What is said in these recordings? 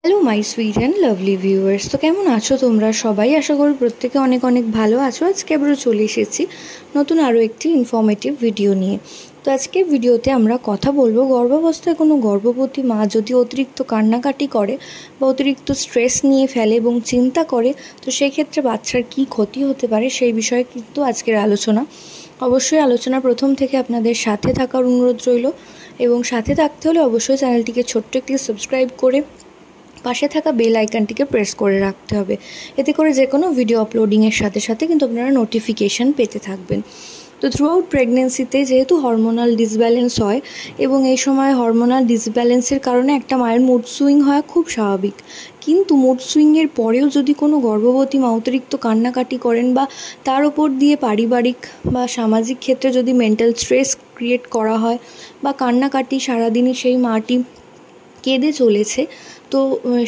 Hello my sweet and lovely viewers, তো কেমন আছো তোমরা সবাই? আশা করি প্রত্যেকে অনেক অনেক ভালো আছো। আজকে আবারও চলে এসেছি নতুন আরও একটি ইনফরমেটিভ ভিডিও নিয়ে। তো আজকে ভিডিওতে আমরা কথা বলবো গর্ভাবস্থায় কোনো গর্ভবতী মা যদি অতিরিক্ত কান্নাকাটি করে বা অতিরিক্ত স্ট্রেস নিয়ে ফেলে এবং চিন্তা করে, তো সেই ক্ষেত্রে বাচ্চার কী ক্ষতি হতে পারে সেই বিষয়ে কিন্তু আজকের আলোচনা। অবশ্যই আলোচনা প্রথম থেকে আপনাদের সাথে থাকার অনুরোধ রইল, এবং সাথে থাকতে হলে অবশ্যই চ্যানেলটিকে ছোট্ট একটি সাবস্ক্রাইব করে পাশে থাকা বেল আইকনটিকে প্রেস করে রাখতে হবে। এতে করে যে কোনো ভিডিও আপলোডিংয়ের সাথে সাথে কিন্তু আপনারা নোটিফিকেশান পেতে থাকবেন। তো থ্রু আউট প্রেগনেন্সিতে যেহেতু হরমোনাল ডিসব্যালেন্স হয়, এবং এই সময় হরমোনাল ডিসব্যালেন্সের কারণে একটা মায়ের মুড সুইং হওয়া খুব স্বাভাবিক। কিন্তু মুড সুইংয়ের পরেও যদি কোনো গর্ভবতী মা অতিরিক্ত কান্নাকাটি করেন বা তার ওপর দিয়ে পারিবারিক বা সামাজিক ক্ষেত্রে যদি মেন্টাল স্ট্রেস ক্রিয়েট করা হয় বা কান্নাকাটি সারাদিনই সেই মাটি কেঁদে চলেছে, তো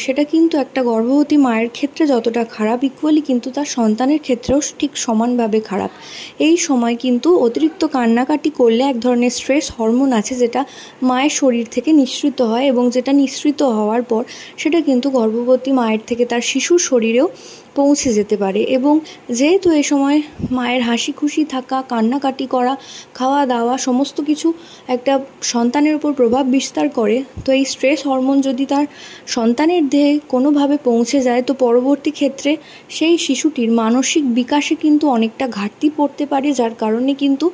সেটা কিন্তু একটা গর্ভবতী মায়ের ক্ষেত্রে যতটা খারাপ, ইকুয়ালি কিন্তু তার সন্তানের ক্ষেত্রেও ঠিক সমানভাবে খারাপ। এই সময় কিন্তু অতিরিক্ত কান্নাকাটি করলে এক ধরনের স্ট্রেস হরমোন আছে যেটা মায়ের শরীর থেকে নিঃসৃত হয়, এবং যেটা নিঃসৃত হওয়ার পর সেটা কিন্তু গর্ভবতী মায়ের থেকে তার শিশুর শরীরেও পৌঁছে যেতে পারে। এবং যেহেতু এই সময় মায়ের হাসি খুশি থাকা, কান্নাকাটি করা, খাওয়া দাওয়া সমস্ত কিছু একটা সন্তানের উপর প্রভাব বিস্তার করে, তো এই স্ট্রেস হরমোন যদি তার সন্তানের দেহে কোনোভাবে পৌঁছে যায়, তো পরবর্তী ক্ষেত্রে সেই শিশুটির মানসিক বিকাশে কিন্তু অনেকটা ঘাটতি পড়তে পারে, যার কারণে কিন্তু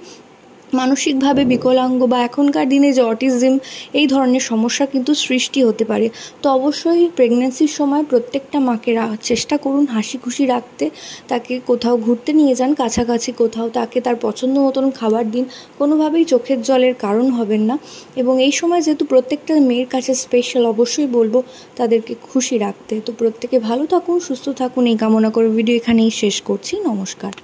মানসিকভাবে বিকলাঙ্গ বা এখনকার দিনে যে অটিজম, এই ধরনের সমস্যা কিন্তু সৃষ্টি হতে পারে। তো অবশ্যই প্রেগনেন্সির সময় প্রত্যেকটা মাকে চেষ্টা করুন হাসি খুশি রাখতে। তাকে কোথাও ঘুরতে নিয়ে যান, কাছাকাছি কোথাও, তাকে তার পছন্দ মতন খাবার দিন, কোনোভাবেই চোখের জলের কারণ হবেন না। এবং এই সময় যেহেতু প্রত্যেকটা মেয়ের কাছে স্পেশাল, অবশ্যই বলবো তাদেরকে খুশি রাখতে। তো প্রত্যেকে ভালো থাকুন, সুস্থ থাকুন, এই কামনা করে ভিডিও এখানেই শেষ করছি। নমস্কার।